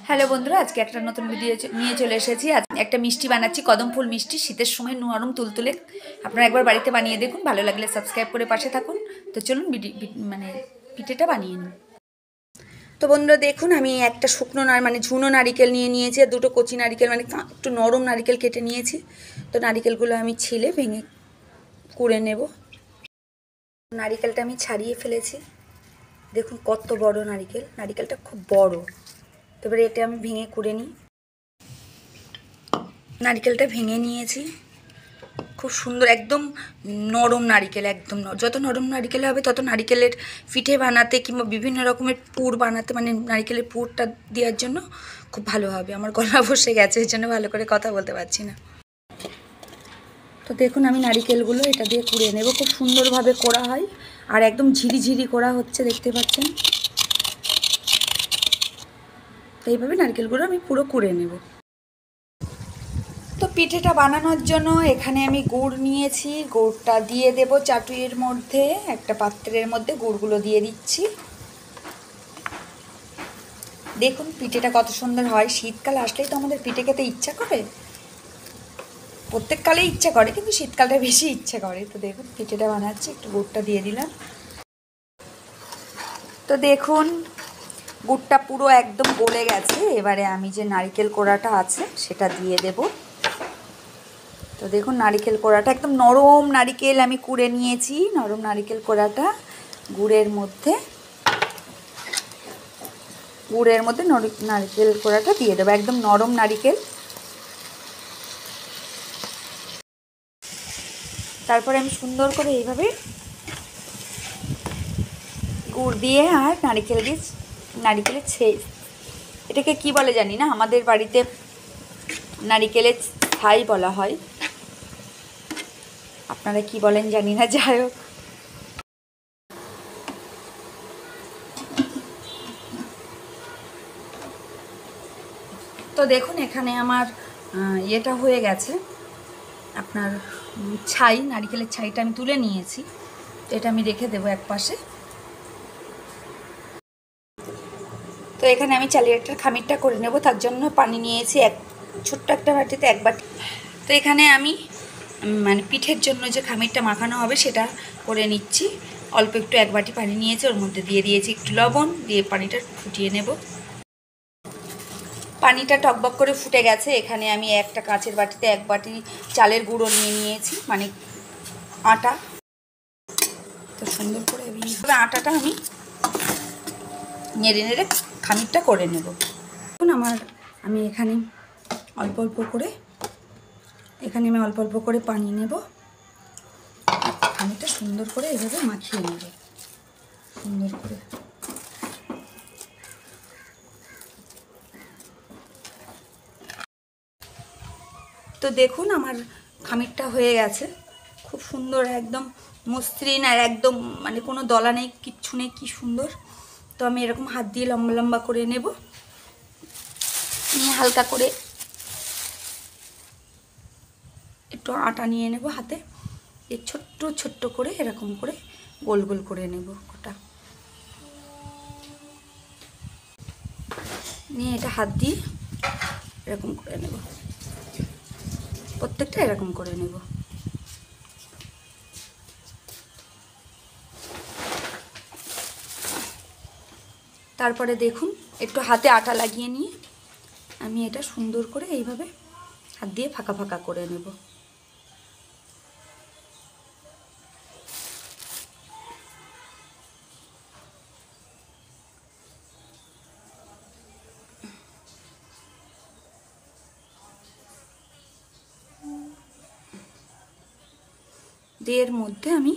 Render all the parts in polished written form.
Hello বন্ধুরা, আজকে একটা নতুন ভিডিও নিয়ে চলে এসেছি। আজ একটা মিষ্টি বানাচ্ছি, কদম ফুল মিষ্টি। শীতের সময় নরম তুলতুলে। আপনারা একবার বাড়িতে বানিয়ে দেখুন, ভালো লাগলে সাবস্ক্রাইব করে পাশে থাকুন। তো চলুন পিঠেটা বানিয়ে নিন। তো বন্ধুরা দেখুন, আমি একটা শুকনো ঝুনো নারিকেল নিয়ে নিয়েছি, আর দুটো কচি নারিকেল একটু নরম নারিকেল কেটে নিয়েছি। তো নারিকেলগুলো আমি ছিলে ভেঙে কুড়ে নেব। নারিকেলটা আমি ছাড়িয়ে ফেলেছি। দেখুন কত বড় নারিকেলটা খুব বড়। এবারে এটা আমি ভেঙে কুড়ে নিই। নারিকেলটা ভেঙে নিয়েছি। খুব সুন্দর, একদম নরম নারিকেল, একদম যত নরম নারিকেল হবে তত নারিকেলের পিঠে বানাতে কিংবা বিভিন্ন রকমের পুর বানাতে, নারিকেলের পুরটা দেওয়ার জন্য খুব ভালো হবে। আমার গলা বসে গেছে, এর জন্য ভালো করে কথা বলতে পারছি না। তো দেখুন, আমি নারিকেলগুলো এটা দিয়ে কুড়িয়ে নেব। খুব সুন্দরভাবে করা হয়, আর একদম ঝিরিঝিরি করা হচ্ছে, দেখতে পাচ্ছেন। তো এইভাবে নারকেলগুলো আমি পুরো কুড়ে নেব। তো পিঠেটা বানানোর জন্য এখানে আমি গুড় নিয়েছি। গুড়টা দিয়ে দেব চাটুইয়ের মধ্যে। একটা পাত্রের মধ্যে গুড়গুলো দিয়ে দিচ্ছি। দেখুন পিঠেটা কত সুন্দর হয়। শীতকাল আসলেই তো আমাদের পিঠে খেতে ইচ্ছা করে। প্রত্যেককালেই ইচ্ছা করে, কিন্তু শীতকালটা বেশি ইচ্ছা করে। তো দেখুন পিঠেটা বানাচ্ছি, একটু গুড়টা দিয়ে দিলাম। তো দেখুন গুড়টা পুরো একদম গলে গেছে। এবারে আমি যে নারকেল কোড়াটা আছে সেটা দিয়ে দেব। তো দেখুন নারকেল কোড়াটা একদম নরম নারকেল আমি কুড়ে নিয়েছি। নরম নারকেল কোড়াটা গুড়ের মধ্যে নারকেল কোড়াটা দিয়ে দেবো। একদম নরম নারকেল। তারপরে আমি সুন্দর করে এইভাবে গুড় দিয়ে আর নারকেলের এটাকে কি বলে জানি না, আমাদের বাড়িতে নারকেলের ছাই বলা হয়, আপনারা কি বলেন জানি না। যাই হোক, তো দেখুন এখানে আমার ইয়েটা হয়ে গেছে। আপনার নারকেলের ছাইটা আমি তুলে নিয়েছি। তো এটা আমি রেখে দেবো এক পাশে। তো এখানে আমি চালের খামিরটা করে নেব। তার জন্য পানি নিয়েছি ছোট্ট একটা বাটিতে 1 বাটি। তো এখানে আমি পিঠের জন্য যে খামিরটা মাখানো হবে সেটা করে নিচ্ছি। অল্প একটু 1 বাটি পানি নিয়েছি, ওর মধ্যে দিয়ে দিয়েছি একটু লবণ, দিয়ে পানিটা ফুটিয়ে নেব। পানিটা টকবক করে ফুটে গেছে। এখানে আমি একটা কাঁচের বাটিতে 1 বাটি চালের গুঁড়ো নিয়ে নিয়েছি, আটা। তো সুন্দর করে আটাটা আমি নেড়ে নেড়ে খামিরটা করে নেব। এখন আমি এখানে অল্প অল্প করে পানি নেব। খামিরটা সুন্দর করে এইভাবে মাখিয়ে নেব সুন্দর করে। তো দেখুন আমার খামিরটা হয়ে গেছে। খুব সুন্দর, একদম মসৃণ, আর একদম কোনো দলা নেই, কিচ্ছু নেই, কি সুন্দর। তো আমি এরকম হাত দিয়ে লম্বা লম্বা করে নেব। নিয়ে হালকা করে একটু আটা নিয়ে নেব হাতে। এই ছোট্ট ছোট্ট করে এরকম করে গোল গোল করে নেব ওটা। নিয়ে এটা হাত দিয়ে এরকম করে নেব। প্রত্যেকটা এরকম করে নেব। তারপরে দেখুন একটু হাতে আটা লাগিয়ে নিয়ে আমি এটা সুন্দর করে এইভাবে হাত দিয়ে ফাঁকা ফাঁকা করে নেব। দিয়ে এর মধ্যে আমি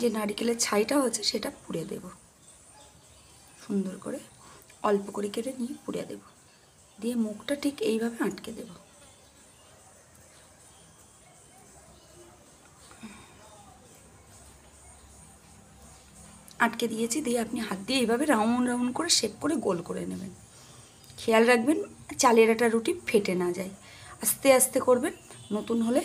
যে নারকেলের ছাইটা হচ্ছে সেটা পুড়ে দেব। সুন্দর করে অল্প করে কেটে নিয়ে পুড়ে দেব। দিয়ে মুখটা ঠিক এইভাবে আটকে দেব। আটকে দিয়েছি। দিয়ে আপনি হাত দিয়ে এইভাবে রাউন্ড রাউন্ড করে শেপ করে গোল করে নেবেন। খেয়াল রাখবেন চালের আটা রুটি ফেটে না যায়। আস্তে আস্তে করবেন। নতুন হলে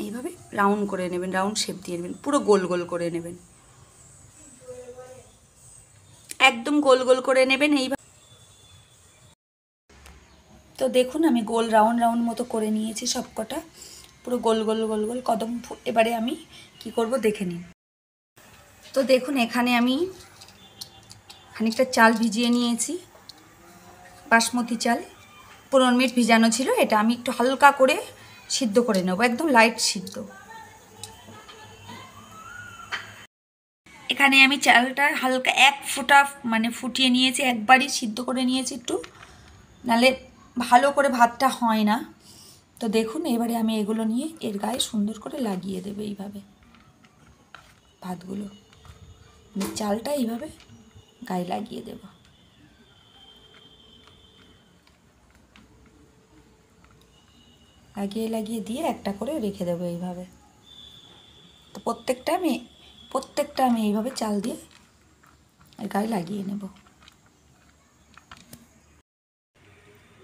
এইভাবে রাউন্ড করে নেবেন, রাউন্ড শেপ দিয়ে নেবেন, পুরো গোল গোল করে নেবেন, একদম গোল গোল করে নেবেন। এইভাবে তো দেখুন আমি গোল রাউন্ড রাউন্ড মতো করে নিয়েছি সবকটা, পুরো গোল গোল গোল গোল কদম ফুল। এবারে আমি কি করব দেখে নিন। তো দেখুন এখানে আমি খানিকটা চাল ভিজিয়ে নিয়েছি, বাসমতি চাল 15 মিনিট ভিজানো ছিল। এটা আমি একটু হালকা করে সিদ্ধ করে নেব, একদম লাইট সিদ্ধ। এখানে আমি চালটা হালকা 1 ফোঁটা মানে ফুটিয়ে নিয়েছি, একবারই সিদ্ধ করে নিয়েছি একটু, নালে ভালো করে ভাতটা হয় না। তো দেখুন এবারে আমি এগুলো নিয়ে এর গায়ে সুন্দর করে লাগিয়ে দেবো এইভাবে, ভাতগুলো মানে চালটা এইভাবে গায়ে লাগিয়ে দেব। লাগিয়ে লাগিয়ে দিয়ে একটা করে রেখে দেবো এইভাবে। তো প্রত্যেকটা আমি এইভাবে চাল দিয়ে এর গায়ে লাগিয়ে নেব।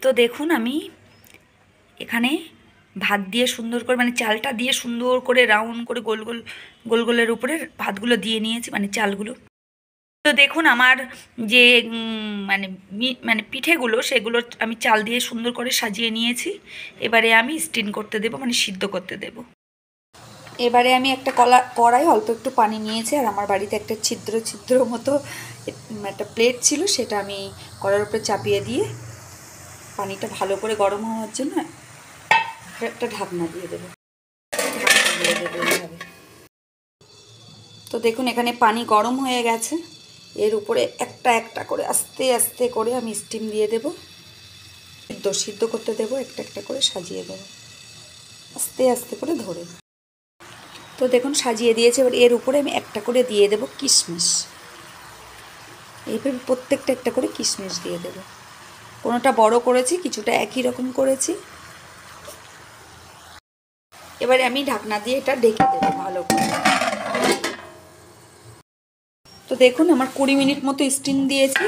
তো দেখুন আমি এখানে ভাত দিয়ে সুন্দর করে মানে চালটা দিয়ে সুন্দর করে রাউন্ড করে গোল গোল গোল গোলের উপরে ভাতগুলো দিয়ে নিয়েছি, মানে চালগুলো। তো দেখুন আমার যে মানে মানে পিঠেগুলো সেগুলো আমি চাল দিয়ে সুন্দর করে সাজিয়ে নিয়েছি। এবারে আমি স্টিম করতে দেব, মানে সিদ্ধ করতে দেব। এবারে আমি একটা কড়াই অল্প একটু পানি নিয়েছি, আর আমার বাড়িতে একটা ছিদ্র ছিদ্র মতো একটা প্লেট ছিল, সেটা আমি কড়ার উপরে চাপিয়ে দিয়ে পানিটা ভালো করে গরম হওয়ার জন্য একটা ঢাকনা দিয়ে দেবো। এইভাবে। তো দেখুন এখানে পানি গরম হয়ে গেছে, এর উপরে একটা একটা করে আস্তে আস্তে করে আমি স্টিম দিয়ে দেব, সিদ্ধ করতে দেবো, একটা একটা করে সাজিয়ে দেবো আস্তে আস্তে করে ধরে। তো দেখুন সাজিয়ে দিয়েছে, এবার এর উপরে আমি একটা করে দিয়ে দেব কিশমিশ। এইভাবে প্রত্যেকটা একটা করে কিশমিশ দিয়ে দেব। কোনোটা বড় করেছি, কিছুটা একই রকম করেছি। এবারে আমি ঢাকনা দিয়ে এটা ঢেকে দেবো ভালো করে। তো দেখুন আমার 20 মিনিট মতো স্টিম দিয়েছি,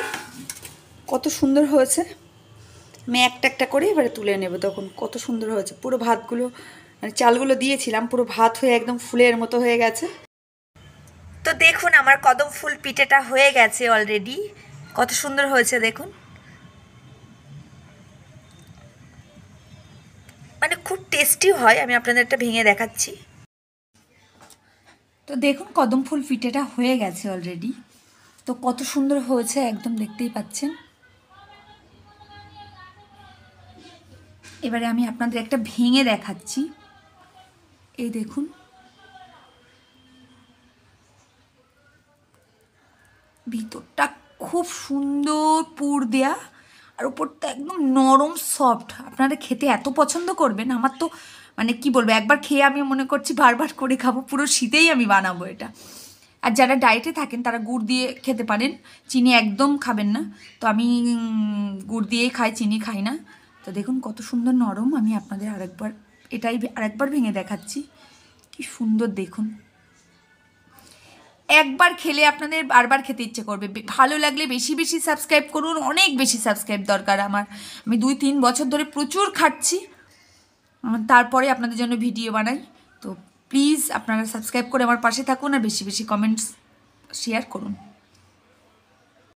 কত সুন্দর হয়েছে। আমি একটা একটা করে এবারে তুলে নেব। তখন কত সুন্দর হয়েছে, পুরো ভাতগুলো মানে চালগুলো দিয়েছিলাম পুরো ভাত হয়ে একদম ফুলের মতো হয়ে গেছে। তো দেখুন আমার কদম ফুল পিঠেটা হয়ে গেছে অলরেডি, কত সুন্দর হয়েছে দেখুন, মানে খুব টেস্টি হয়। আমি আপনাদের একটা ভেঙে দেখাচ্ছি। তো দেখুন কদম ফুল পিঠেটা হয়ে গেছে অলরেডি, তো কত সুন্দর হয়েছে একদম দেখতেই পাচ্ছেন। এবারে আমি আপনাদের একটা ভেঙে দেখাচ্ছি, এই দেখুন ভিতরটা খুব সুন্দর পুর দেয়া, আর উপরটা একদম নরম সফট। আপনারা খেতে এত পছন্দ করবেন, আমার তো মানে কি বলবো, একবার খেয়ে আমি মনে করছি বারবার করে খাবো। পুরো শীতেই আমি বানাবো এটা। আর যারা ডায়েটে থাকেন তারা গুড় দিয়ে খেতে পারেন, চিনি একদম খাবেন না। তো আমি গুড় দিয়েই খাই, চিনি খাই না। তো দেখুন কত সুন্দর নরম। আমি আপনাদের আরেকবার ভেঙে দেখাচ্ছি, কি সুন্দর দেখুন। একবার খেলে আপনাদের বারবার খেতে ইচ্ছে করবে। ভালো লাগলে বেশি বেশি সাবস্ক্রাইব করুন, অনেক বেশি সাবস্ক্রাইব দরকার আমার। আমি 2-3 বছর ধরে প্রচুর খাচ্ছি, তারপরে আপনাদের জন্য ভিডিও বানাই। তো প্লিজ আপনারা সাবস্ক্রাইব করে আমার পাশে থাকুন, আর বেশি বেশি কমেন্টস শেয়ার করুন।